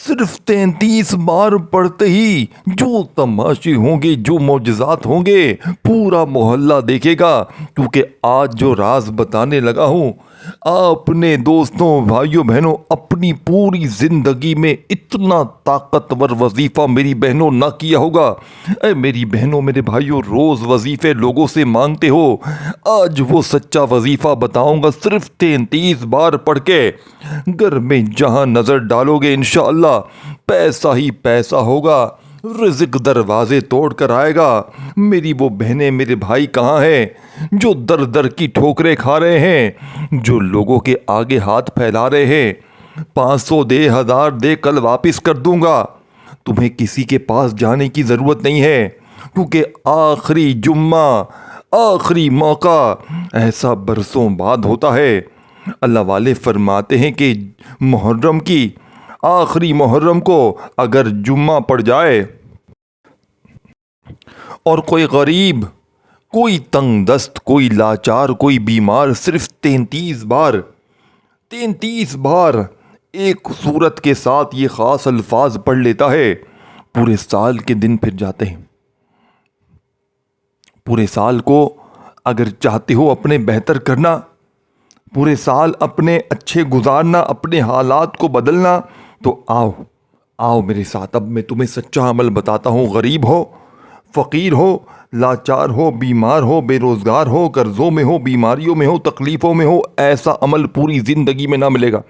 صرف 33 بار پڑھتے ہی جو تماشے ہوں گے، جو معجزات ہوں گے، پورا محلہ دیکھے گا، کیونکہ آج جو راز بتانے لگا ہوں، اپنے دوستوں، بھائیوں، بہنوں، اپنی پوری زندگی میں اتنا طاقتور وظیفہ میری بہنوں نہ کیا ہوگا۔ اے میری بہنوں، میرے بھائیوں، روز وظیفے لوگوں سے مانگتے ہو، آج وہ سچا وظیفہ بتاؤں گا، صرف 33 بار پڑھ کے گھر میں جہاں نظر ڈالو گے انشاءاللہ پیسہ ہی پیسہ ہوگا، رزق دروازے توڑ کر آئے گا۔ میری وہ بہنیں، میرے بھائی کہاں ہیں جو در در کی ٹھوکریں کھا رہے ہیں، جو لوگوں کے آگے ہاتھ پھیلا رہے ہیں؟ 500 دے، 1000 دے، کل واپس کر دوں گا۔ تمہیں کسی کے پاس جانے کی ضرورت نہیں ہے، کیونکہ آخری جمعہ، آخری موقع ایسا برسوں بعد ہوتا ہے۔ اللہ والے فرماتے ہیں کہ محرم کی آخری محرم کو اگر جمعہ پڑ جائے اور کوئی غریب، کوئی تنگ دست، کوئی لاچار، کوئی بیمار صرف 33 بار ایک صورت کے ساتھ یہ خاص الفاظ پڑھ لیتا ہے، پورے سال کے دن پھر جاتے ہیں۔ پورے سال کو اگر چاہتے ہو اپنے بہتر کرنا، پورے سال اپنے اچھے گزارنا، اپنے حالات کو بدلنا، تو آؤ میرے ساتھ۔ اب میں تمہیں سچا عمل بتاتا ہوں۔ غریب ہو، فقیر ہو، لاچار ہو، بیمار ہو، بے روزگار ہو، قرضوں میں ہو، بیماریوں میں ہو، تکلیفوں میں ہو، ایسا عمل پوری زندگی میں نہ ملے گا۔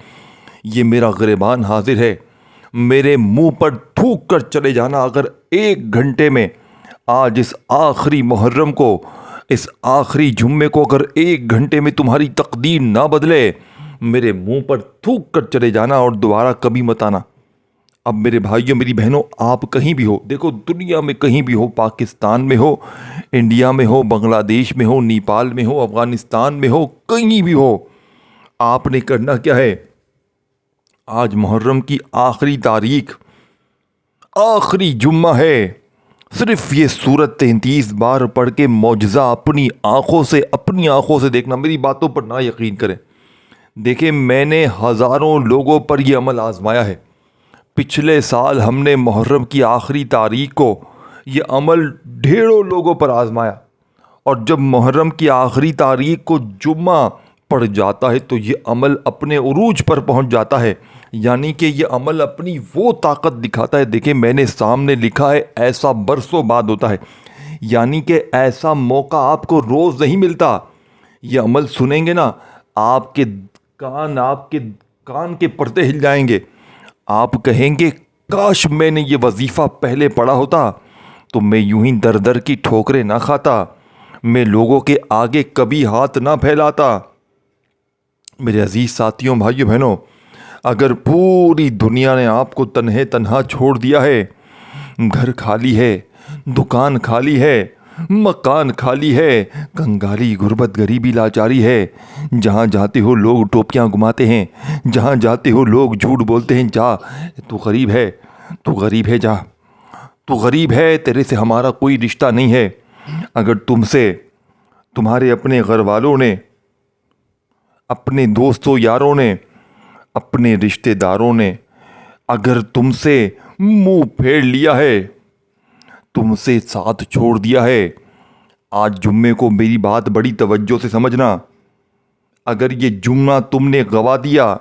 یہ میرا گریبان حاضر ہے، میرے منہ پر تھوک کر چلے جانا۔ اگر 1 گھنٹے میں آج اس آخری محرم کو، اس آخری جمعے کو، اگر 1 گھنٹے میں تمہاری تقدیر نہ بدلے، میرے منہ پر تھوک کر چلے جانا اور دوبارہ کبھی مت آنا۔ اب میرے بھائیوں، میری بہنوں، آپ کہیں بھی ہو، دیکھو دنیا میں کہیں بھی ہو، پاکستان میں ہو، انڈیا میں ہو، بنگلہ دیش میں ہو، نیپال میں ہو، افغانستان میں ہو، کہیں بھی ہو، آپ نے کرنا کیا ہے؟ آج محرم کی آخری تاریخ، آخری جمعہ ہے، صرف یہ سورت 33 بار پڑھ کے معجزہ اپنی آنکھوں سے دیکھنا۔ میری باتوں پر نہ یقین کریں، دیکھیں میں نے ہزاروں لوگوں پر یہ عمل آزمایا ہے۔ پچھلے سال ہم نے محرم کی آخری تاریخ کو یہ عمل ڈھیروں لوگوں پر آزمایا، اور جب محرم کی آخری تاریخ کو جمعہ پڑ جاتا ہے تو یہ عمل اپنے عروج پر پہنچ جاتا ہے، یعنی کہ یہ عمل اپنی وہ طاقت دکھاتا ہے۔ دیکھیں میں نے سامنے لکھا ہے، ایسا برسوں بعد ہوتا ہے، یعنی کہ ایسا موقع آپ کو روز نہیں ملتا۔ یہ عمل سنیں گے نا، آپ کے کان کے پردے ہل جائیں گے۔ آپ کہیں گے کاش میں نے یہ وظیفہ پہلے پڑھا ہوتا تو میں یوں ہی در در کی ٹھوکریں نہ کھاتا، میں لوگوں کے آگے کبھی ہاتھ نہ پھیلاتا۔ میرے عزیز ساتھیوں، بھائیوں، بہنوں، اگر پوری دنیا نے آپ کو تنہا چھوڑ دیا ہے، گھر خالی ہے، دکان خالی ہے، مکان خالی ہے، کنگالی، غربت، غریبی، لاچاری ہے، جہاں جاتے ہو لوگ ٹوپیاں گھماتے ہیں، جہاں جاتے ہو لوگ جھوٹ بولتے ہیں، جا تو غریب ہے، تو غریب ہے، جا تو غریب ہے، تیرے سے ہمارا کوئی رشتہ نہیں ہے۔ اگر تم سے تمہارے اپنے گھر والوں نے، اپنے دوستوں یاروں نے، اپنے رشتہ داروں نے اگر تم سے منہ پھیر لیا ہے، تم سے ساتھ چھوڑ دیا ہے، آج جمعے کو میری بات بڑی توجہ سے سمجھنا۔ اگر یہ جمعہ تم نے گوا دیا،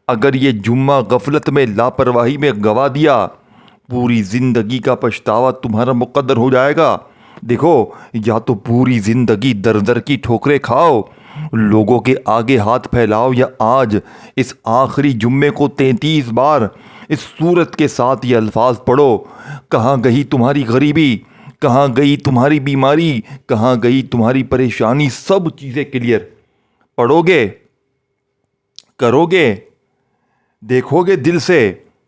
اگر یہ جمعہ غفلت میں، لاپرواہی میں گوا دیا، پوری زندگی کا پچھتاوا تمہارا مقدر ہو جائے گا۔ دیکھو، یا تو پوری زندگی در در کی ٹھوکریں کھاؤ، لوگوں کے آگے ہاتھ پھیلاؤ، یا آج اس آخری جمعے کو 33 بار اس سورت کے ساتھ یہ الفاظ پڑھو۔ کہاں گئی تمہاری غریبی، کہاں گئی تمہاری بیماری، کہاں گئی تمہاری پریشانی، سب چیزیں کلیئر۔ پڑھو گے، کرو گے، دیکھو گے دل سے،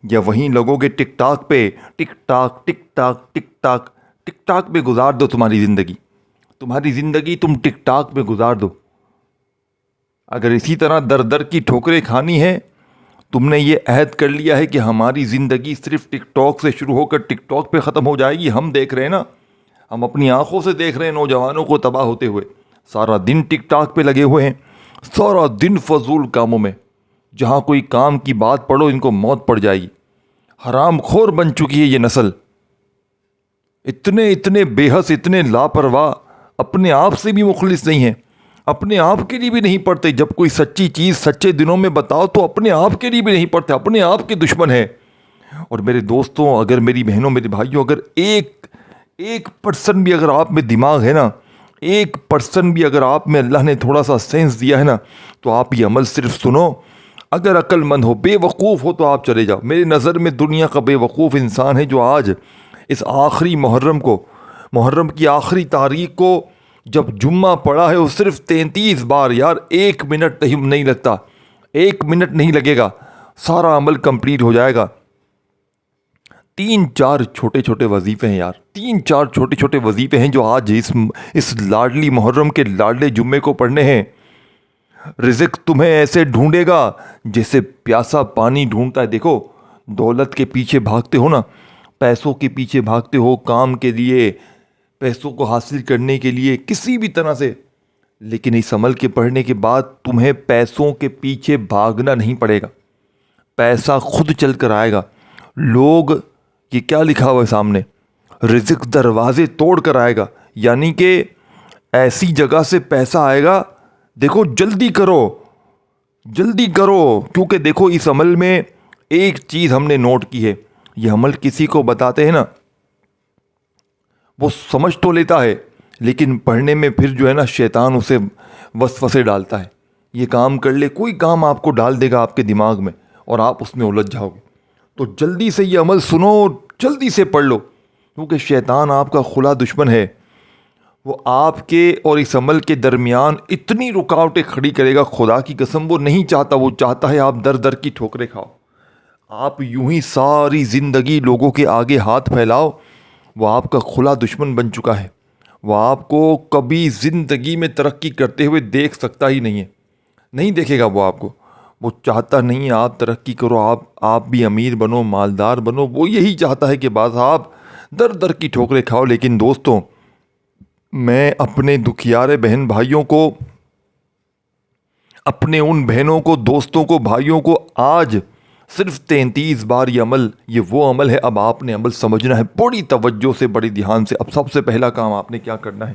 یا وہیں لگو گے ٹک ٹاک پہ، TikTok TikTok TikTok TikTok پہ گزار دو تمہاری زندگی تم ٹک ٹاک پہ گزار دو۔ اگر اسی طرح در در کی ٹھوکریں کھانی ہے، تم نے یہ عہد کر لیا ہے کہ ہماری زندگی صرف ٹک ٹاک سے شروع ہو کر ٹک ٹاک پہ ختم ہو جائے گی، ہم دیکھ رہے ہیں نا، ہم اپنی آنکھوں سے دیکھ رہے ہیں نوجوانوں کو تباہ ہوتے ہوئے، سارا دن ٹک ٹاک پہ لگے ہوئے ہیں، سارا دن فضول کاموں میں، جہاں کوئی کام کی بات پڑھو ان کو موت پڑ جائے گی۔ حرام خور بن چکی ہے یہ نسل. اتنے بے حس، اتنے لاپرواہ، اپنے آپ سے بھی مخلص نہیں ہیں، اپنے آپ کے لیے بھی نہیں پڑھتے. جب کوئی سچی چیز سچے دنوں میں بتاؤ تو اپنے آپ کے لیے بھی نہیں پڑھتے، اپنے آپ کے دشمن ہیں. اور میرے دوستوں، اگر میری بہنوں، میرے بھائیوں، اگر ایک پرسن بھی اگر آپ میں دماغ ہے نا، 1% بھی اگر آپ میں اللہ نے تھوڑا سا سینس دیا ہے نا، تو آپ یہ عمل صرف سنو. اگر عقل مند ہو، بے وقوف ہو تو آپ چلے جاؤ. میری نظر میں دنیا کا بے وقوف انسان ہے جو آج اس آخری محرم کی آخری تاریخ کو جب جمعہ پڑا ہے، وہ صرف 33 بار، یار 1 منٹ نہیں لگتا، 1 منٹ نہیں لگے گا، سارا عمل کمپلیٹ ہو جائے گا. 3-4 چھوٹے چھوٹے وظیفے ہیں یار، 3-4 چھوٹے چھوٹے وظیفے ہیں جو آج اس لاڈلی محرم کے لاڈلے جمعے کو پڑھنے ہیں. رزق تمہیں ایسے ڈھونڈے گا جیسے پیاسا پانی ڈھونڈتا ہے. دیکھو، دولت کے پیچھے بھاگتے ہو نا، پیسوں کے پیچھے بھاگتے ہو، کام کے لیے، پیسوں کو حاصل کرنے کے لیے، کسی بھی طرح سے، لیکن اس عمل کے پڑھنے کے بعد تمہیں پیسوں کے پیچھے بھاگنا نہیں پڑے گا. پیسہ خود چل کر آئے گا. لوگ، یہ کیا لکھا ہوا ہے سامنے، رزق دروازے توڑ کر آئے گا، یعنی کہ ایسی جگہ سے پیسہ آئے گا. دیکھو، جلدی کرو، کیونکہ دیکھو اس عمل میں ایک چیز ہم نے نوٹ کی ہے. یہ عمل کسی کو بتاتے ہیں نا، وہ سمجھ تو لیتا ہے، لیکن پڑھنے میں پھر جو ہے نا شیطان اسے وسوسے ڈالتا ہے. یہ کام کر لے، کوئی کام آپ کو ڈال دے گا آپ کے دماغ میں اور آپ اس میں الجھ جاؤ گے. تو جلدی سے یہ عمل سنو، جلدی سے پڑھ لو، کیونکہ شیطان آپ کا کھلا دشمن ہے. وہ آپ کے اور اس عمل کے درمیان اتنی رکاوٹیں کھڑی کرے گا، خدا کی قسم وہ نہیں چاہتا. وہ چاہتا ہے آپ در در کی ٹھوکریں کھاؤ، آپ یوں ہی ساری زندگی لوگوں کے آگے ہاتھ پھیلاؤ. وہ آپ کا کھلا دشمن بن چکا ہے. وہ آپ کو کبھی زندگی میں ترقی کرتے ہوئے دیکھ سکتا ہی نہیں ہے، نہیں دیکھے گا وہ آپ کو. وہ چاہتا نہیں آپ ترقی کرو، آپ بھی امیر بنو، مالدار بنو. وہ یہی چاہتا ہے کہ بعض آپ در در کی ٹھوکریں کھاؤ. لیکن دوستوں، میں اپنے دکھیارے بہن بھائیوں کو، اپنے ان بہنوں کو، دوستوں کو، بھائیوں کو، آج صرف 33 بار یہ وہ عمل ہے. اب آپ نے عمل سمجھنا ہے بڑی توجہ سے، بڑی دھیان سے. اب سب سے پہلا کام آپ نے کیا کرنا ہے،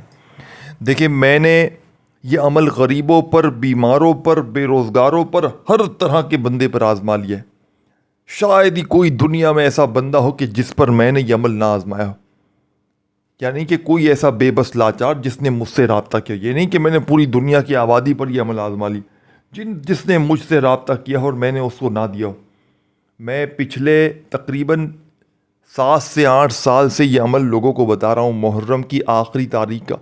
دیکھیں، میں نے یہ عمل غریبوں پر، بیماروں پر، بے روزگاروں پر، ہر طرح کے بندے پر آزما لیا ہے. شاید ہی کوئی دنیا میں ایسا بندہ ہو کہ جس پر میں نے یہ عمل نہ آزمایا ہو. یعنی کہ کوئی ایسا بے بس لاچار جس نے مجھ سے رابطہ کیا. یہ نہیں کہ میں نے پوری دنیا کی آبادی پر یہ عمل آزما لی. جس نے مجھ سے رابطہ کیا اور میں نے اس کو نہ دیا ہو. میں پچھلے تقریباً 7 سے 8 سال سے یہ عمل لوگوں کو بتا رہا ہوں، محرم کی آخری تاریخ کا.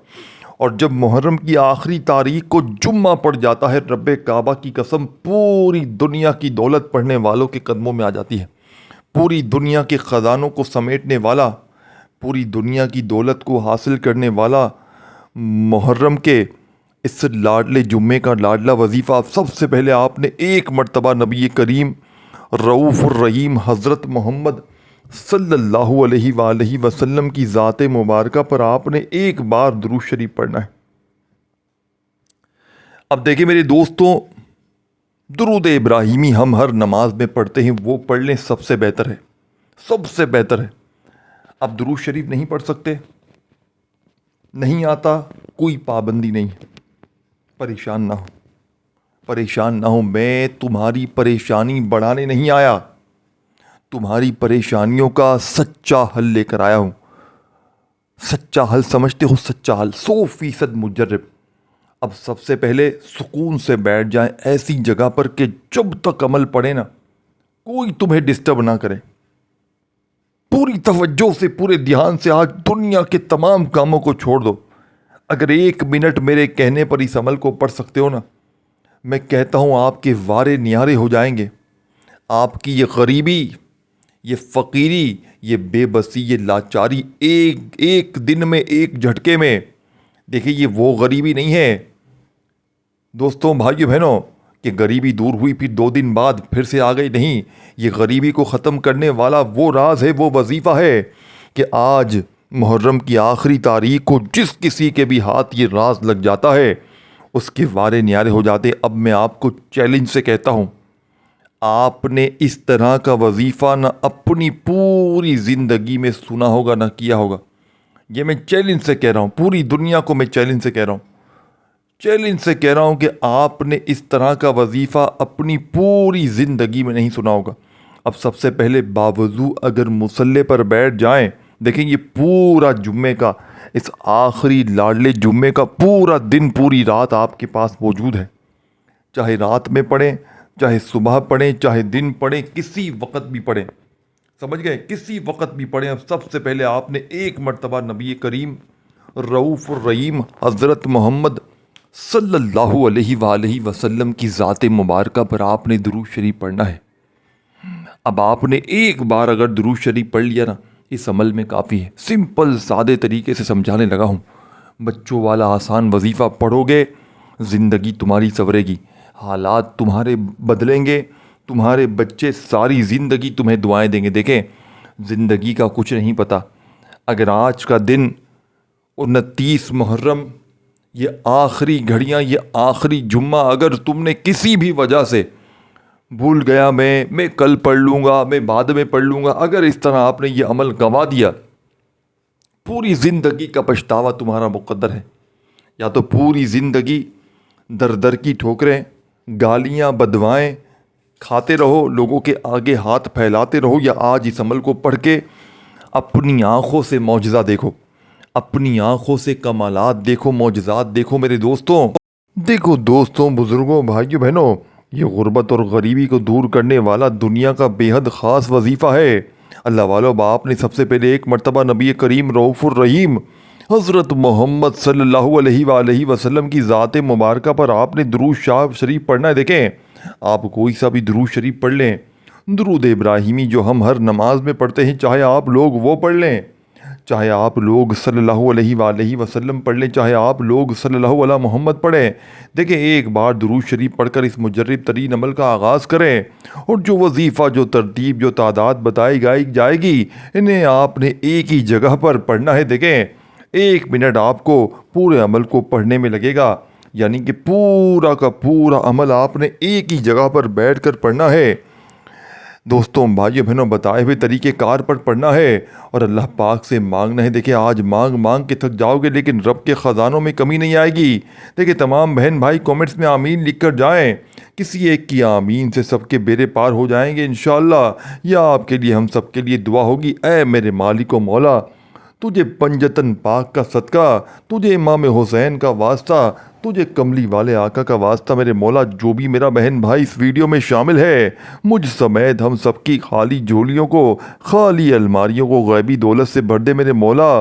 اور جب محرم کی آخری تاریخ کو جمعہ پڑ جاتا ہے، رب کعبہ کی قسم، پوری دنیا کی دولت پڑھنے والوں کے قدموں میں آ جاتی ہے. پوری دنیا کے خزانوں کو سمیٹنے والا، پوری دنیا کی دولت کو حاصل کرنے والا محرم کے اس لاڈلے جمعے کا لاڈلا وظیفہ، سب سے پہلے آپ نے ایک مرتبہ نبی کریم رؤوف الرحیم حضرت محمد صلی اللہ علیہ وآلہ وسلم کی ذات مبارکہ پر آپ نے ایک بار درود شریف پڑھنا ہے. اب دیکھیں میرے دوستوں، درود ابراہیمی ہم ہر نماز میں پڑھتے ہیں، وہ پڑھ لیں، سب سے بہتر ہے، سب سے بہتر ہے. اب درود شریف نہیں پڑھ سکتے، نہیں آتا، کوئی پابندی نہیں، پریشان نہ ہو. میں تمہاری پریشانی بڑھانے نہیں آیا، تمہاری پریشانیوں کا سچا حل لے کر آیا ہوں. سچا حل سمجھتے ہو؟ سچا حل، 100% مجرب. اب سب سے پہلے سکون سے بیٹھ جائیں ایسی جگہ پر کہ جب تک عمل پڑے نا کوئی تمہیں ڈسٹرب نہ کرے. پوری توجہ سے، پورے دھیان سے آج دنیا کے تمام کاموں کو چھوڑ دو. اگر 1 منٹ میرے کہنے پر اس عمل کو پڑھ سکتے ہو نا، میں کہتا ہوں آپ کے وارے نیارے ہو جائیں گے. آپ کی یہ غریبی، یہ فقیری، یہ بے بسی، یہ لاچاری ایک دن میں، ایک جھٹکے میں، دیکھیں یہ وہ غریبی نہیں ہے دوستوں، بھائیو بہنوں، کہ غریبی دور ہوئی پھر 2 دن بعد پھر سے آ گئی. نہیں، یہ غریبی کو ختم کرنے والا وہ راز ہے، وہ وظیفہ ہے کہ آج محرم کی آخری تاریخ کو جس کسی کے بھی ہاتھ یہ راز لگ جاتا ہے، اس کے وارے نیارے ہو جاتے. اب میں آپ کو چیلنج سے کہتا ہوں، آپ نے اس طرح کا وظیفہ نہ اپنی پوری زندگی میں سنا ہوگا نہ کیا ہوگا. یہ میں چیلنج سے کہہ رہا ہوں, پوری دنیا کو میں چیلنج سے کہہ رہا ہوں, کہ آپ نے اس طرح کا وظیفہ اپنی پوری زندگی میں نہیں سنا ہوگا. اب سب سے پہلے باوضو اگر مصلی پر بیٹھ جائیں, دیکھیں یہ پورا جمعے کا, اس آخری لاڈلے جمعے کا پورا دن پوری رات آپ کے پاس موجود ہے. چاہے رات میں پڑھیں, چاہے صبح پڑھیں, چاہے دن پڑھیں, کسی وقت بھی پڑھیں. سمجھ گئے, کسی وقت بھی پڑھیں. اب سب سے پہلے آپ نے ایک مرتبہ نبی کریم رؤوف الرحیم حضرت محمد صلی اللہ علیہ وآلہ وسلم کی ذات مبارکہ پر آپ نے درود شریف پڑھنا ہے. اب آپ نے ایک بار اگر درود شریف پڑھ لیا نا, اس عمل میں کافی ہے. سمپل سادے طریقے سے سمجھانے لگا ہوں. بچوں والا آسان وظیفہ پڑھو گے, زندگی تمہاری سنورے گی, حالات تمہارے بدلیں گے, تمہارے بچے ساری زندگی تمہیں دعائیں دیں گے. دیکھیں زندگی کا کچھ نہیں پتہ. اگر آج کا دن 29 محرم, یہ آخری گھڑیاں, یہ آخری جمعہ اگر تم نے کسی بھی وجہ سے بھول گیا, میں کل پڑھ لوں گا, میں بعد میں پڑھ لوں گا, اگر اس طرح آپ نے یہ عمل گنوا دیا, پوری زندگی کا پچھتاوا تمہارا مقدر ہے. یا تو پوری زندگی در در کی ٹھوکریں, گالیاں, بدوائیں کھاتے رہو, لوگوں کے آگے ہاتھ پھیلاتے رہو, یا آج اس عمل کو پڑھ کے اپنی آنکھوں سے معجزہ دیکھو, اپنی آنکھوں سے کمالات دیکھو, معجزات دیکھو. میرے دوستوں, دیکھو دوستوں, بزرگوں, بھائیوں, بہنوں, یہ غربت اور غریبی کو دور کرنے والا دنیا کا بے حد خاص وظیفہ ہے. اللہ والو, آپ نے سب سے پہلے ایک مرتبہ نبی کریم رؤوف الرحیم حضرت محمد صلی اللہ علیہ وآلہ وسلم کی ذات مبارکہ پر آپ نے درود شریف پڑھنا ہے. دیکھیں آپ کوئی سا بھی درود شریف پڑھ لیں, درود ابراہیمی جو ہم ہر نماز میں پڑھتے ہیں, چاہے آپ لوگ وہ پڑھ لیں, چاہے آپ لوگ صلی اللہ علیہ وآلہ وسلم پڑھ لیں, چاہے آپ لوگ صلی اللہ علیہ محمد پڑھیں. دیکھیں ایک بار درود شریف پڑھ کر اس مجرب ترین عمل کا آغاز کریں, اور جو وظیفہ, جو ترتیب, جو تعداد بتائی جائے گی, انہیں آپ نے ایک ہی جگہ پر پڑھنا ہے. دیکھیں 1 منٹ آپ کو پورے عمل کو پڑھنے میں لگے گا, یعنی کہ پورا کا پورا عمل آپ نے ایک ہی جگہ پر بیٹھ کر پڑھنا ہے. دوستوں, بھائیوں, بہنوں, بتائے ہوئے طریقے کار پر پڑھنا ہے اور اللہ پاک سے مانگنا ہے. دیکھیں آج مانگ کے تھک جاؤ گے, لیکن رب کے خزانوں میں کمی نہیں آئے گی. دیکھیں تمام بہن بھائی کومنٹس میں آمین لکھ کر جائیں. کسی ایک کی آمین سے سب کے بیڑے پار ہو جائیں گے انشاءاللہ. یا آپ کے لیے, ہم سب کے لیے دعا ہوگی, اے میرے مالک و مولا, تجھے پنجتن پاک کا صدقہ, تجھے امام حسین کا واسطہ, تجھے کملی والے آقا کا واسطہ, میرے مولا جو بھی میرا بہن بھائی اس ویڈیو میں شامل ہے, مجھ سمیت ہم سب کی خالی جھولیوں کو, خالی الماریوں کو غیبی دولت سے بھر دے میرے مولا.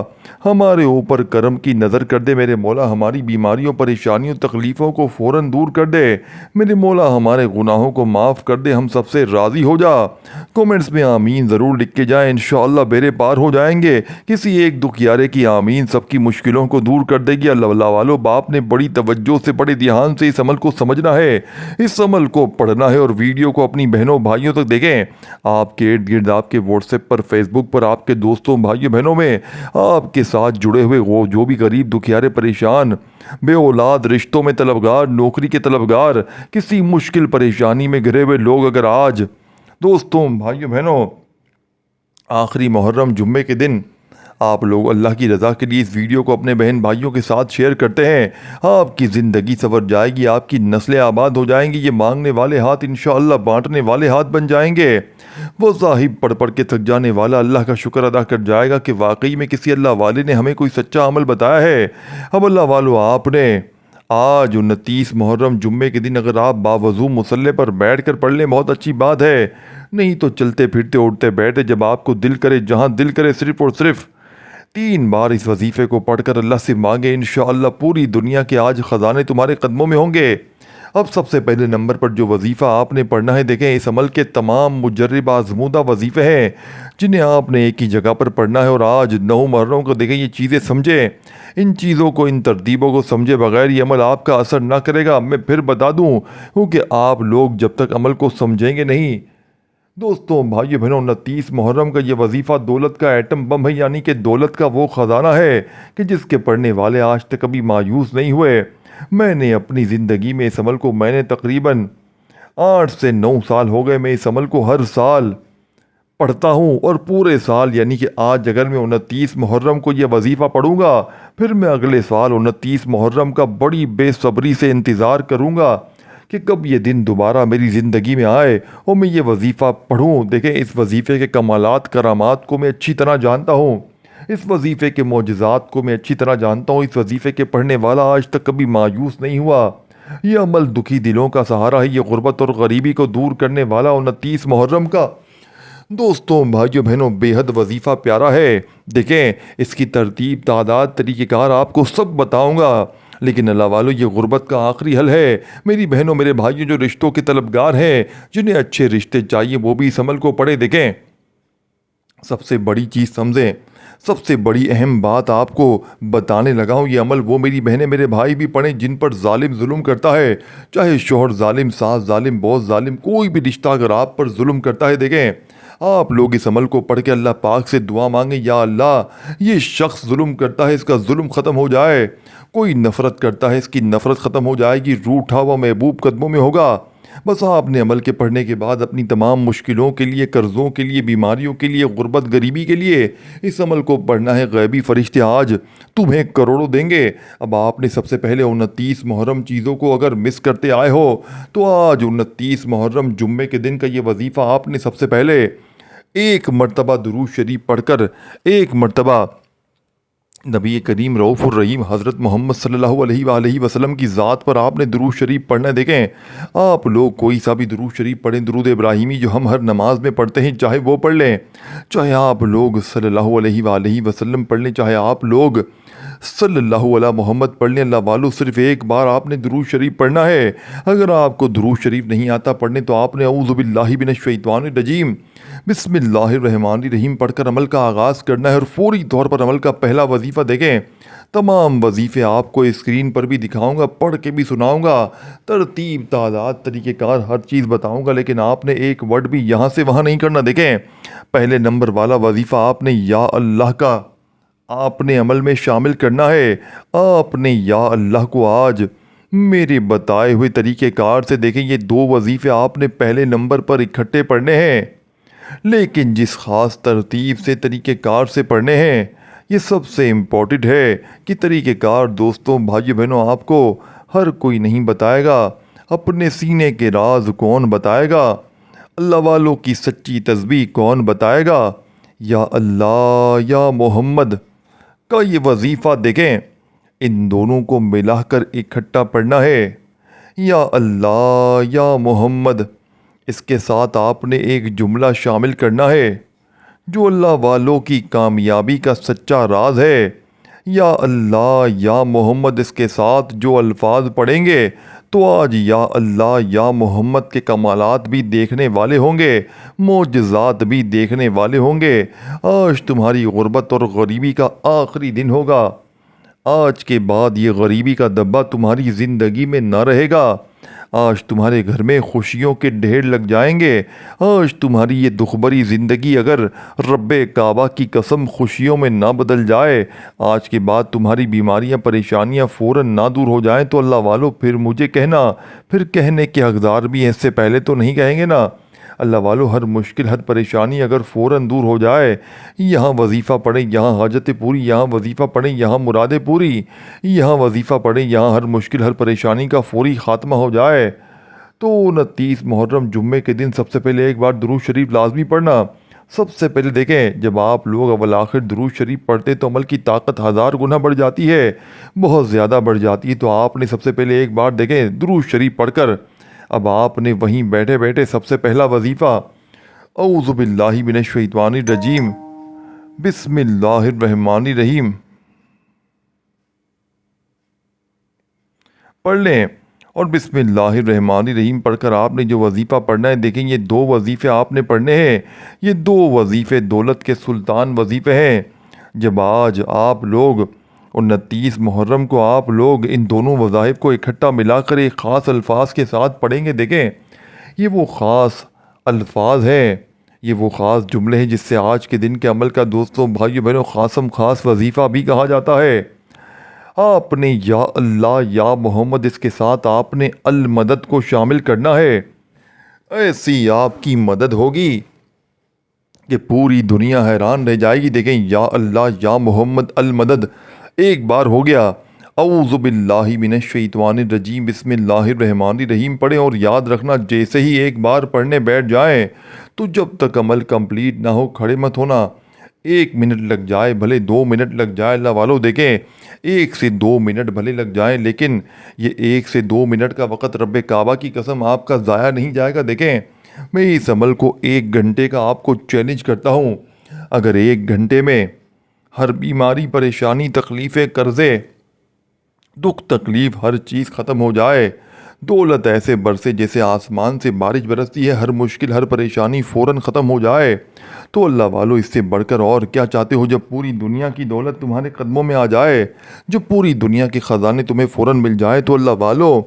ہمارے اوپر کرم کی نظر کر دے میرے مولا. ہماری بیماریوں, پریشانیوں, تکلیفوں کو فوراً دور کر دے میرے مولا. ہمارے گناہوں کو معاف کر دے, ہم سب سے راضی ہو جا. کومنٹس میں آمین ضرور لکھ کے جائیں, انشاءاللہ بیڑے پار ہو جائیں گے. کسی ایک دکھیارے کی آمین سب کی مشکلوں کو دور کر دے گی. اللہ والو, باپ نے بڑی توجہ سے, بڑے دھیان سے اس عمل کو سمجھنا ہے, اس عمل کو پڑھنا ہے, اور ویڈیو کو اپنی بہنوں بھائیوں تک دیکھیں. آپ کے ارد گرد, آپ کے واٹس ایپ پر, فیس بک پر, آپ کے دوستوں, بھائیوں, بہنوں میں آپ کے ساتھ جڑے ہوئے وہ جو بھی غریب, دکھیارے, پریشان, بے اولاد, رشتوں میں طلبگار, نوکری کے طلبگار, کسی مشکل پریشانی میں گھرے ہوئے لوگ, اگر آج دوستوں, بھائیوں, بہنوں, آخری محرم جمعے کے دن آپ لوگ اللہ کی رضا کے لیے اس ویڈیو کو اپنے بہن بھائیوں کے ساتھ شیئر کرتے ہیں, آپ کی زندگی سنور جائے گی, آپ کی نسلیں آباد ہو جائیں گی. یہ مانگنے والے ہاتھ انشاءاللہ بانٹنے والے ہاتھ بن جائیں گے. وہ صاحب پڑھ کے تھک جانے والا اللہ کا شکر ادا کر جائے گا کہ واقعی میں کسی اللہ والے نے ہمیں کوئی سچا عمل بتایا ہے. اب اللہ والو, آپ نے آج 29 محرم جمعے کے دن اگر آپ باوضو مصلی پر بیٹھ کر پڑھ لیں, بہت اچھی بات ہے. نہیں تو چلتے پھرتے, اٹھتے بیٹھتے, جب آپ کو دل کرے, جہاں دل کرے, صرف اور صرف 3 بار اس وظیفے کو پڑھ کر اللہ سے مانگے, انشاءاللہ پوری دنیا کے آج خزانے تمہارے قدموں میں ہوں گے. اب سب سے پہلے نمبر پر جو وظیفہ آپ نے پڑھنا ہے, دیکھیں اس عمل کے تمام مجرب آزمودہ وظیفے ہیں جنہیں آپ نے ایک ہی جگہ پر پڑھنا ہے. اور آج 9 محرم کو دیکھیں یہ چیزیں سمجھیں, ان چیزوں کو, ان ترتیبوں کو سمجھے بغیر یہ عمل آپ کا اثر نہ کرے گا. میں پھر بتا دوں, کیونکہ آپ لوگ جب تک عمل کو سمجھیں گے نہیں. دوستوں, بھائیو, بہنوں, 29 محرم کا یہ وظیفہ دولت کا ایٹم بم ہے, یعنی کہ دولت کا وہ خزانہ ہے کہ جس کے پڑھنے والے آج تک کبھی مایوس نہیں ہوئے. میں نے اپنی زندگی میں اس عمل کو, میں نے تقریباً 8 سے 9 سال ہو گئے میں اس عمل کو ہر سال پڑھتا ہوں، اور پورے سال یعنی کہ آج اگر میں 29 محرم کو یہ وظیفہ پڑھوں گا، پھر میں اگلے سال 29 محرم کا بڑی بے صبری سے انتظار کروں گا کہ کب یہ دن دوبارہ میری زندگی میں آئے اور میں یہ وظیفہ پڑھوں۔ دیکھیں، اس وظیفے کے کمالات کرامات کو میں اچھی طرح جانتا ہوں، اس وظیفے کے معجزات کو میں اچھی طرح جانتا ہوں۔ اس وظیفے کے پڑھنے والا آج تک کبھی مایوس نہیں ہوا۔ یہ عمل دکھی دلوں کا سہارا ہے، یہ غربت اور غریبی کو دور کرنے والا 29 محرم کا دوستوں، بھائیوں، بہنوں، بے حد وظیفہ پیارا ہے۔ دیکھیں، اس کی ترتیب، تعداد، طریقہ کار آپ کو سب بتاؤں گا، لیکن اللہ والو، یہ غربت کا آخری حل ہے۔ میری بہنوں، میرے بھائیوں، جو رشتوں کے طلبگار ہیں، جنہیں اچھے رشتے چاہیے، وہ بھی اس عمل کو پڑھے۔ دیکھیں، سب سے بڑی چیز سمجھیں، سب سے بڑی اہم بات آپ کو بتانے لگا ہوں، یہ عمل وہ میری بہنیں، میرے بھائی بھی پڑھیں جن پر ظالم ظلم کرتا ہے، چاہے شوہر ظالم، ساس ظالم، باس ظالم، کوئی بھی رشتہ اگر آپ پر ظلم کرتا ہے، دیکھیں، آپ لوگ اس عمل کو پڑھ کے اللہ پاک سے دعا مانگیں، یا اللہ، یہ شخص ظلم کرتا ہے، اس کا ظلم ختم ہو جائے۔ کوئی نفرت کرتا ہے، اس کی نفرت ختم ہو جائے گی، روٹھا ہوا محبوب قدموں میں ہوگا۔ بس آپ نے عمل کے پڑھنے کے بعد اپنی تمام مشکلوں کے لیے، قرضوں کے لیے، بیماریوں کے لیے، غربت غریبی کے لیے اس عمل کو پڑھنا ہے۔ غیبی فرشتے آج تمہیں کروڑوں دیں گے۔ اب آپ نے سب سے پہلے 29 محرم چیزوں کو اگر مس کرتے آئے ہو، تو آج 29 محرم جمعے کے دن کا یہ وظیفہ آپ نے سب سے پہلے ایک مرتبہ درود شریف پڑھ کر، ایک مرتبہ نبی کریم رؤوف الرحیم حضرت محمد صلی اللہ علیہ وآلہ وسلم کی ذات پر آپ نے درود شریف پڑھنا ہے۔ دیکھیں، آپ لوگ کوئی سا بھی درود شریف پڑھیں، درود ابراہیمی جو ہم ہر نماز میں پڑھتے ہیں، چاہے وہ پڑھ لیں، چاہے آپ لوگ صلی اللہ علیہ وآلہ وسلم پڑھ لیں، چاہے آپ لوگ صلی اللہ علیہ محمد پڑھ لیں۔ اللہ والو، صرف ایک بار آپ نے درود شریف پڑھنا ہے۔ اگر آپ کو درود شریف نہیں آتا پڑھنے، تو آپ نے اعوذ باللہ من الشیطان الرجیم بسم اللہ الرحمن الرحیم پڑھ کر عمل کا آغاز کرنا ہے، اور فوری طور پر عمل کا پہلا وظیفہ دیکھیں۔ تمام وظیفے آپ کو اسکرین پر بھی دکھاؤں گا، پڑھ کے بھی سناؤں گا، ترتیب، تعداد، طریقہ کار، ہر چیز بتاؤں گا، لیکن آپ نے ایک ورڈ بھی یہاں سے وہاں نہیں کرنا۔ دیکھیں، پہلے نمبر والا وظیفہ آپ نے یا اللہ کا آپ نے عمل میں شامل کرنا ہے۔ آپ نے یا اللہ کو آج میرے بتائے ہوئے طریقہ کار سے، دیکھیں، یہ 2 وظیفے آپ نے پہلے نمبر پر اکٹھے پڑھنے ہیں، لیکن جس خاص ترتیب سے، طریقہ کار سے پڑھنے ہیں، یہ سب سے امپورٹنٹ ہے کہ طریقہ کار دوستوں، بھائیو، بہنوں، آپ کو ہر کوئی نہیں بتائے گا۔ اپنے سینے کے راز کون بتائے گا؟ اللہ والوں کی سچی تسبیح کون بتائے گا؟ یا اللہ، یا محمد کا یہ وظیفہ دیکھیں، ان دونوں کو ملا کر اکٹھا پڑھنا ہے۔ یا اللہ، یا محمد، اس کے ساتھ آپ نے ایک جملہ شامل کرنا ہے جو اللہ والوں کی کامیابی کا سچا راز ہے۔ یا اللہ، یا محمد، اس کے ساتھ جو الفاظ پڑھیں گے، تو آج یا اللہ، یا محمد کے کمالات بھی دیکھنے والے ہوں گے، معجزات بھی دیکھنے والے ہوں گے۔ آج تمہاری غربت اور غریبی کا آخری دن ہوگا۔ آج کے بعد یہ غریبی کا دبا تمہاری زندگی میں نہ رہے گا۔ آج تمہارے گھر میں خوشیوں کے ڈھیر لگ جائیں گے۔ آج تمہاری یہ دکھ بھری زندگی اگر رب کعبہ کی قسم خوشیوں میں نہ بدل جائے، آج کے بعد تمہاری بیماریاں، پریشانیاں فوراً نہ دور ہو جائیں، تو اللہ والو، پھر مجھے کہنا، پھر کہنے کے حقدار بھی ہیں، اس سے پہلے تو نہیں کہیں گے نا۔ اللہ والو، ہر مشکل، ہر پریشانی اگر فوراً دور ہو جائے، یہاں وظیفہ پڑھیں، یہاں حاجتیں پوری، یہاں وظیفہ پڑھیں، یہاں مرادیں پوری، یہاں وظیفہ پڑھیں، یہاں ہر مشکل، ہر پریشانی کا فوری خاتمہ ہو جائے، تو 29 محرم جمعے کے دن سب سے پہلے ایک بار درود شریف لازمی پڑھنا۔ سب سے پہلے دیکھیں، جب آپ لوگ اول آخر درود شریف پڑھتے تو عمل کی طاقت 1000 گنا بڑھ جاتی ہے، بہت زیادہ بڑھ جاتی ہے۔ تو آپ نے سب سے پہلے ایک بار دیکھیں درود شریف پڑھ کر، اب آپ نے وہیں بیٹھے بیٹھے سب سے پہلا وظیفہ اعوذ باللہ من الشیطان الرجیم بسم اللہ الرحمن الرحیم پڑھ لیں، اور بسم اللہ الرحمن الرحیم پڑھ کر آپ نے جو وظیفہ پڑھنا ہے، دیکھیں یہ 2 وظیفے آپ نے پڑھنے ہیں۔ یہ 2 وظیفے دولت کے سلطان وظیفے ہیں۔ جب آج آپ لوگ 29 محرم کو آپ لوگ ان دونوں وظائف کو اکٹھا ملا کر ایک خاص الفاظ کے ساتھ پڑھیں گے، دیکھیں یہ وہ خاص الفاظ ہیں، یہ وہ خاص جملے ہیں جس سے آج کے دن کے عمل کا دوستوں، بھائیو، بہنوں، خاص وظیفہ بھی کہا جاتا ہے۔ آپ نے یا اللہ، یا محمد، اس کے ساتھ آپ نے المدد کو شامل کرنا ہے۔ ایسی آپ کی مدد ہوگی کہ پوری دنیا حیران رہ جائے گی۔ دیکھیں، یا اللہ یا محمد المدد ایک بار ہو گیا۔ اعوذ باللہ من الشیطان الرجیم، بسم اللہ الرحمن الرحیم پڑھیں، اور یاد رکھنا جیسے ہی ایک بار پڑھنے بیٹھ جائیں تو جب تک عمل کمپلیٹ نہ ہو کھڑے مت ہونا۔ 1 منٹ لگ جائے بھلے 2 منٹ لگ جائے، اللہ والو دیکھیں 1 سے 2 منٹ بھلے لگ جائیں، لیکن یہ 1 سے 2 منٹ کا وقت رب کعبہ کی قسم آپ کا ضائع نہیں جائے گا۔ دیکھیں، میں اس عمل کو 1 گھنٹے کا آپ کو چیلنج کرتا ہوں۔ اگر 1 گھنٹے میں ہر بیماری، پریشانی، تکلیفیں، قرضے، دکھ تکلیف، ہر چیز ختم ہو جائے، دولت ایسے برسے جیسے آسمان سے بارش برستی ہے، ہر مشکل، ہر پریشانی فوراً ختم ہو جائے، تو اللہ والو اس سے بڑھ کر اور کیا چاہتے ہو؟ جب پوری دنیا کی دولت تمہارے قدموں میں آ جائے، جب پوری دنیا کے خزانے تمہیں فوراً مل جائے، تو اللہ والو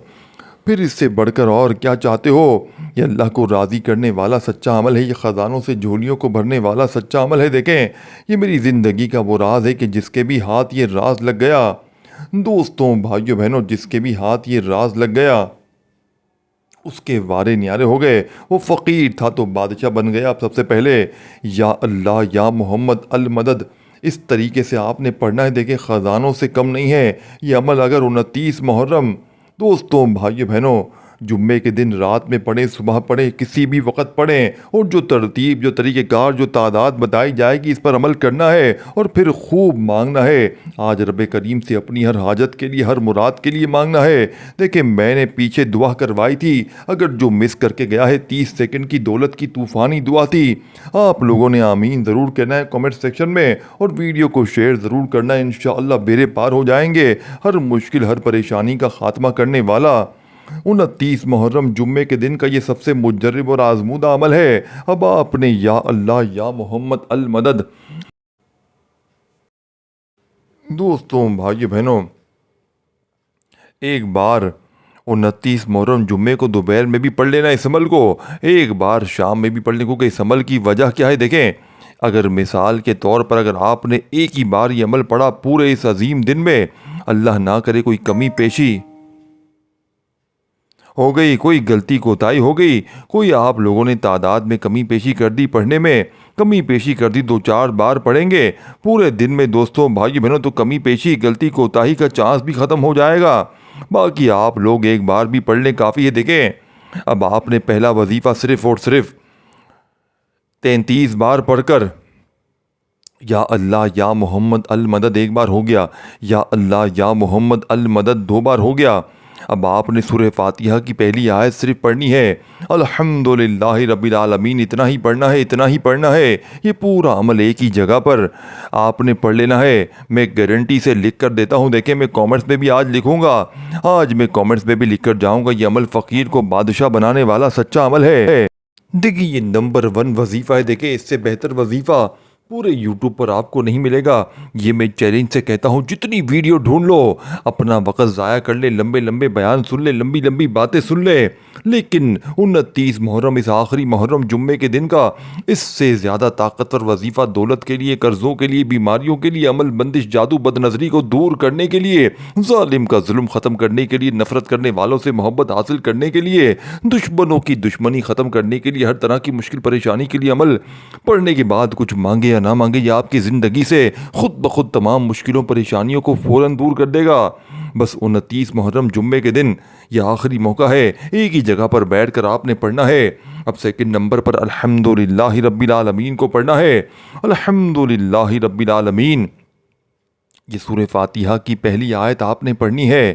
پھر اس سے بڑھ کر اور کیا چاہتے ہو؟ یہ اللہ کو راضی کرنے والا سچا عمل ہے، یہ خزانوں سے جھولیوں کو بھرنے والا سچا عمل ہے۔ دیکھیں، یہ میری زندگی کا وہ راز ہے کہ جس کے بھی ہاتھ یہ راز لگ گیا، دوستوں، بھائیوں، بہنوں، جس کے بھی ہاتھ یہ راز لگ گیا اس کے وارے نیارے ہو گئے۔ وہ فقیر تھا تو بادشاہ بن گیا۔ اب سب سے پہلے یا اللہ یا محمد المدد اس طریقے سے آپ نے پڑھنا ہے۔ دیکھیں، خزانوں سے کم نہیں ہے یہ عمل۔ اگر 29 محرم دوستوں، بھائیوں، بہنوں، جمعے کے دن رات میں پڑھیں، صبح پڑھیں، کسی بھی وقت پڑھیں، اور جو ترتیب، جو طریقہ کار، جو تعداد بتائی جائے گی اس پر عمل کرنا ہے، اور پھر خوب مانگنا ہے۔ آج رب کریم سے اپنی ہر حاجت کے لیے، ہر مراد کے لیے مانگنا ہے۔ دیکھیں، میں نے پیچھے دعا کروائی تھی، اگر جو مس کر کے گیا ہے 30 سیکنڈ کی دولت کی طوفانی دعا تھی، آپ لوگوں نے آمین ضرور کہنا ہے کامنٹ سیکشن میں، اور ویڈیو کو شیئر ضرور کرنا ہے۔ انشاءاللہ بیڑے پار ہو جائیں گے۔ ہر مشکل، ہر پریشانی کا خاتمہ کرنے والا 29 محرم جمعے کے دن کا یہ سب سے مجرب اور آزمودہ عمل ہے۔ اب آپ نے یا اللہ یا محمد المدد دوستوں، بھائیو، بہنوں، ایک بار 29 محرم جمعے کو دوپہر میں بھی پڑھ لینا اس عمل کو، ایک بار شام میں بھی پڑھ لیں، کیونکہ اس عمل کی وجہ کیا ہے؟ دیکھیں، اگر مثال کے طور پر اگر آپ نے ایک ہی بار یہ عمل پڑھا پورے اس عظیم دن میں، اللہ نہ کرے کوئی کمی پیشی ہو گئی، کوئی غلطی کوتاہی ہو گئی، کوئی آپ لوگوں نے تعداد میں کمی پیشی کر دی، پڑھنے میں کمی پیشی کر دی، 2-4 بار پڑھیں گے پورے دن میں دوستوں، بھائیو، بہنوں، تو کمی پیشی، غلطی کوتاہی کا چانس بھی ختم ہو جائے گا۔ باقی آپ لوگ ایک بار بھی پڑھ لیں کافی ہے۔ دیکھیں، اب آپ نے پہلا وظیفہ صرف اور صرف 33 بار پڑھ کر یا اللہ یا محمد المدد ایک بار ہو گیا، یا اللہ یا محمد المدد 2 بار ہو گیا۔ اب آپ نے سورہ فاتحہ کی پہلی آیت صرف پڑھنی ہے، الحمدللہ رب العالمین، اتنا ہی پڑھنا ہے، اتنا ہی پڑھنا ہے۔ یہ پورا عمل ایک ہی جگہ پر آپ نے پڑھ لینا ہے۔ میں گارنٹی سے لکھ کر دیتا ہوں، دیکھیں میں کامنٹس میں بھی آج لکھوں گا، آج میں کامنٹس میں بھی لکھ کر جاؤں گا، یہ عمل فقیر کو بادشاہ بنانے والا سچا عمل ہے۔ دیکھیں، یہ نمبر 1 وظیفہ ہے۔ دیکھیں، اس سے بہتر وظیفہ پورے یوٹیوب پر آپ کو نہیں ملے گا۔ یہ میں چیلنج سے کہتا ہوں، جتنی ویڈیو ڈھونڈ لو، اپنا وقت ضائع کر لے، لمبے لمبے بیان سن لے، لمبی لمبی باتیں سن لے، لیکن 29 محرم، اس آخری محرم جمعے کے دن کا اس سے زیادہ طاقتور وظیفہ دولت کے لیے، قرضوں کے لیے، بیماریوں کے لیے، عمل بندش، جادو، بد نظری کو دور کرنے کے لیے، ظالم کا ظلم ختم کرنے کے لیے، نفرت کرنے والوں سے محبت حاصل کرنے کے لیے، دشمنوں کی دشمنی ختم کرنے کے لیے، ہر طرح کی مشکل پریشانی کے لیے عمل پڑھنے کے بعد کچھ مانگے یا نہ مانگے، یہ آپ کی زندگی سے خود بخود تمام مشکلوں پریشانیوں کو فوراً دور کر دے گا۔ بس 29 محرم جمعے کے دن یہ آخری موقع ہے، ایک ہی جگہ پر بیٹھ کر آپ نے پڑھنا ہے۔ اب سیکنڈ نمبر پر الحمدللہ رب العالمین کو پڑھنا ہے، الحمدللہ رب العالمین۔ یہ سورہ فاتحہ کی پہلی آیت آپ نے پڑھنی ہے۔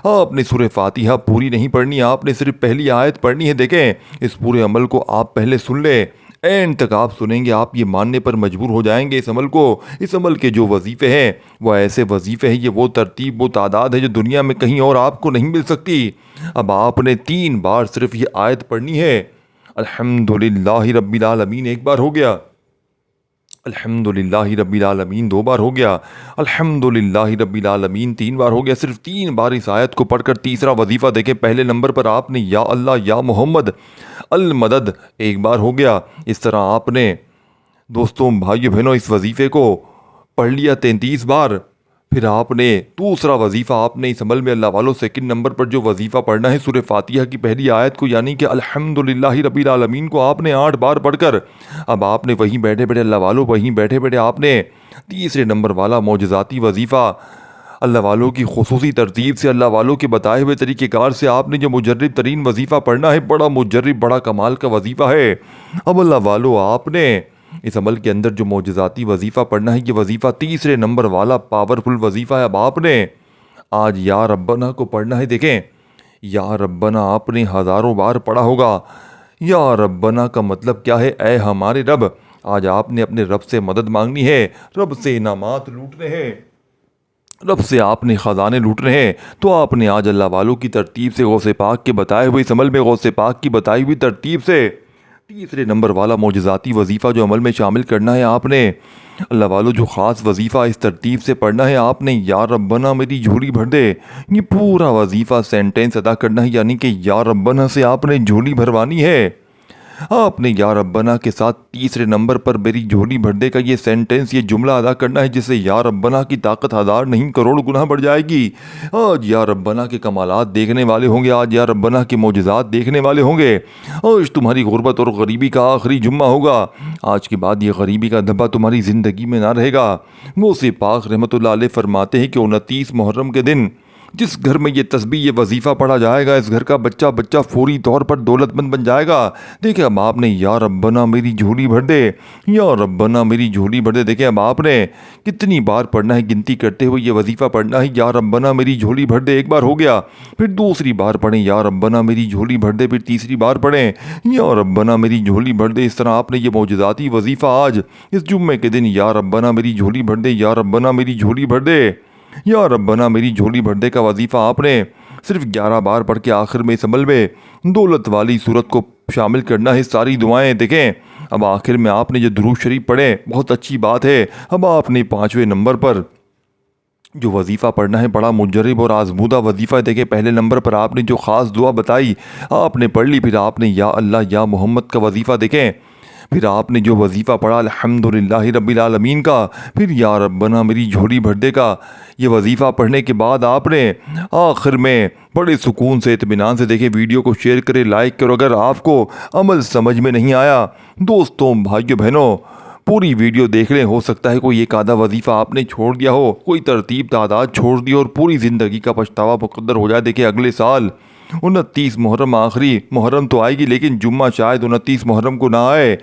آپ نے سورہ فاتحہ پوری نہیں پڑھنی، آپ نے صرف پہلی آیت پڑھنی ہے۔ دیکھیں، اس پورے عمل کو آپ پہلے سن لیں، اینڈ تک آپ سنیں گے، آپ یہ ماننے پر مجبور ہو جائیں گے اس عمل کو۔ اس عمل کے جو وظیفے ہیں وہ ایسے وظیفے ہیں، یہ وہ ترتیب، وہ تعداد ہے جو دنیا میں کہیں اور آپ کو نہیں مل سکتی۔ اب آپ نے 3 بار صرف یہ آیت پڑھنی ہے، الحمدللہ رب العالمین ایک بار ہو گیا، الحمدللہ رب العالمین 2 بار ہو گیا، الحمدللہ رب العالمین 3 بار ہو گیا۔ صرف 3 بار اس آیت کو پڑھ کر تیسرا وظیفہ دیکھیں، پہلے نمبر پر آپ نے یا اللہ یا محمد المدد ایک بار ہو گیا۔ اس طرح آپ نے دوستوں، بھائیو، بہنوں، اس وظیفے کو پڑھ لیا 33 بار، پھر آپ نے دوسرا وظیفہ آپ نے اس عمل میں اللہ والوں سیکنڈ نمبر پر جو وظیفہ پڑھنا ہے سورہ فاتحہ کی پہلی آیت کو، یعنی کہ الحمدللہ رب العالمین کو آپ نے 8 بار پڑھ کر اب آپ نے وہیں بیٹھے بیٹھے اللہ والوں وہیں بیٹھے بیٹھے آپ نے تیسرے نمبر والا معجزاتی وظیفہ اللہ والوں کی خصوصی ترتیب سے، اللہ والوں کے بتائے ہوئے طریقہ کار سے آپ نے جو مجرب ترین وظیفہ پڑھنا ہے، بڑا مجرب بڑا کمال کا وظیفہ ہے۔ اب اللہ والوں آپ نے اس عمل کے اندر جو معجزاتی وظیفہ پڑھنا ہے، یہ وظیفہ تیسرے نمبر والا پاورفل وظیفہ ہے۔ اب آپ نے آج یا ربنا کو پڑھنا ہے۔ دیکھیں، یا ربنا آپ نے ہزاروں بار پڑھا ہوگا۔ یا ربنا کا مطلب کیا ہے؟ اے ہمارے رب۔ آج آپ نے اپنے رب سے مدد مانگنی ہے، رب سے انعامات لوٹنے ہیں، رب سے آپ نے خزانے لوٹنے ہیں۔ تو آپ نے آج اللہ والوں کی ترتیب سے غوث پاک کے بتائے ہوئے اس عمل میں غوث پاک کی بتائی ہوئی ترتیب سے تیسرے نمبر والا معجزاتی وظیفہ جو عمل میں شامل کرنا ہے، آپ نے اللہ والوں جو خاص وظیفہ اس ترتیب سے پڑھنا ہے، آپ نے یا ربنا میری جھولی بھر دے، یہ پورا وظیفہ سینٹینس ادا کرنا ہے، یعنی کہ یا ربنا سے آپ نے جھولی بھروانی ہے۔ آپ نے یا ربنا کے ساتھ تیسرے نمبر پر میری جھولی بھر دے کا یہ سینٹینس، یہ جملہ ادا کرنا ہے، جس سے یا ربنا کی طاقت 1000 نہیں کروڑ گنا بڑھ جائے گی۔ آج یا ربنا کے کمالات دیکھنے والے ہوں گے، آج یا ربنا کے معجزات دیکھنے والے ہوں گے۔ آج تمہاری غربت اور غریبی کا آخری جمعہ ہوگا۔ آج کے بعد یہ غریبی کا دھبا تمہاری زندگی میں نہ رہے گا۔ غوث پاک رحمۃ اللہ علیہ فرماتے ہیں کہ 29 محرم کے دن جس گھر میں یہ تسبیح یہ وظیفہ پڑھا جائے گا، اس گھر کا بچہ فوری طور پر دولت مند بن جائے گا۔ دیکھیں، اب آپ نے یا ربنا میری جھولی بھر دے، یا ربنا میری جھولی بھر دے۔ دیکھیں، اب آپ نے کتنی بار پڑھنا ہے، گنتی کرتے ہوئے یہ وظیفہ پڑھنا ہے۔ یا ربنا میری جھولی بھر دے، ایک بار ہو گیا، پھر دوسری بار پڑھیں یا ربنا میری جھولی بھر دے، پھر تیسری بار پڑھیں یا ربنا میری جھولی بھر دے۔ اس طرح آپ نے یہ معجزاتی وظیفہ آج اس جمعے کے دن یا ربنا میری جھولی بھر دے، یا ربنا میری جھولی بھر دے، یا ربنا میری جھولی بھر دے کا وظیفہ آپ نے صرف 11 بار پڑھ کے آخر میں اس عمل میں دولت والی صورت کو شامل کرنا ہے، ساری دعائیں۔ دیکھیں، اب آخر میں آپ نے جو درود شریف پڑھے، بہت اچھی بات ہے۔ اب آپ نے 5ویں نمبر پر جو وظیفہ پڑھنا ہے، بڑا مجرب اور آزمودہ وظیفہ ہے۔ دیکھیں، پہلے نمبر پر آپ نے جو خاص دعا بتائی آپ نے پڑھ لی، پھر آپ نے یا اللہ یا محمد کا وظیفہ، دیکھیں پھر آپ نے جو وظیفہ پڑھا الحمدللہ رب العالمین کا، پھر یا ربنا میری جھولی بھر دے کا، یہ وظیفہ پڑھنے کے بعد آپ نے آخر میں بڑے سکون سے اطمینان سے، دیکھیں ویڈیو کو شیئر کریں، لائک کرو۔ اگر آپ کو عمل سمجھ میں نہیں آیا، دوستوں بھائیوں بہنوں پوری ویڈیو دیکھ لیں، ہو سکتا ہے کوئی ایک آدھا وظیفہ آپ نے چھوڑ دیا ہو، کوئی ترتیب تعداد چھوڑ دی اور پوری زندگی کا پچھتاوا مقدر ہو جائے۔ دیکھیں، اگلے سال 29 محرم، آخری محرم تو آئے گی، لیکن جمعہ شاید 29 محرم کو نہ آئے۔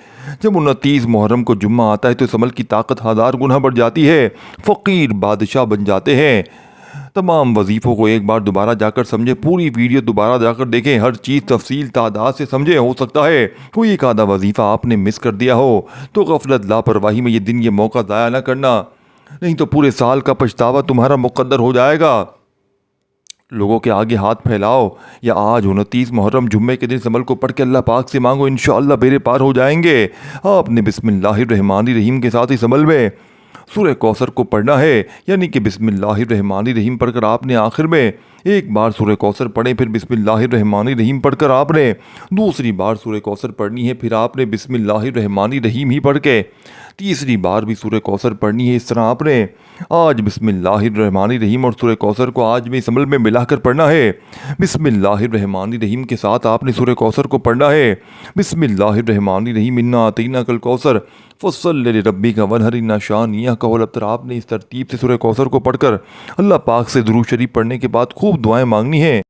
جب 29 محرم کو جمعہ آتا ہے تو اس عمل کی طاقت 1000 گنا بڑھ جاتی ہے، فقیر بادشاہ بن جاتے ہیں۔ تمام وظیفوں کو ایک بار دوبارہ جا کر سمجھیں، پوری ویڈیو دوبارہ جا کر دیکھیں، ہر چیز تفصیل تعداد سے سمجھیں۔ ہو سکتا ہے کوئی ایک آدھا وظیفہ آپ نے مس کر دیا ہو، تو غفلت لاپرواہی میں یہ دن یہ موقع ضائع نہ کرنا، نہیں تو پورے سال کا پچھتاوا تمہارا مقدر ہو جائے گا۔ لوگوں کے آگے ہاتھ پھیلاؤ، یا آج 29 محرم جمعے کے دن اس عمل کو پڑھ کے اللہ پاک سے مانگو، انشاءاللہ بیڑے پار ہو جائیں گے۔ آپ نے بسم اللہ الرحمن الرحیم کے ساتھ اس عمل میں سورہ کوثر کو پڑھنا ہے، یعنی کہ بسم اللہ الرحمن الرحیم پڑھ کر آپ نے آخر میں ایک بار سورہ کوثر پڑھیں، پھر بسم اللہ الرحمن الرحیم پڑھ کر آپ نے دوسری بار سورہ کوثر پڑھنی ہے، پھر آپ نے بسم اللہ الرحمن الرحیم ہی پڑھ کے تیسری بار بھی سورہ کوثر پڑھنی ہے۔ اس طرح آپ نے آج بسم اللہ الرحمن الرحیم اور سورہ کوثر کو آج میں اس عمل میں ملا کر پڑھنا ہے۔ بسم اللہ الرحمن الرحیم کے ساتھ آپ نے سورہ کوثر کو پڑھنا ہے۔ بسم اللہ الرحمن الرحیم، انا اعطیناک الکوثر فصلی لربک وانحر ان شانئک هو الابتر۔ آپ نے اس ترتیب سے سورہ کوثر کو پڑھ کر اللہ پاک سے درود شریف پڑھنے کے بعد خوب دعائیں مانگنی ہیں۔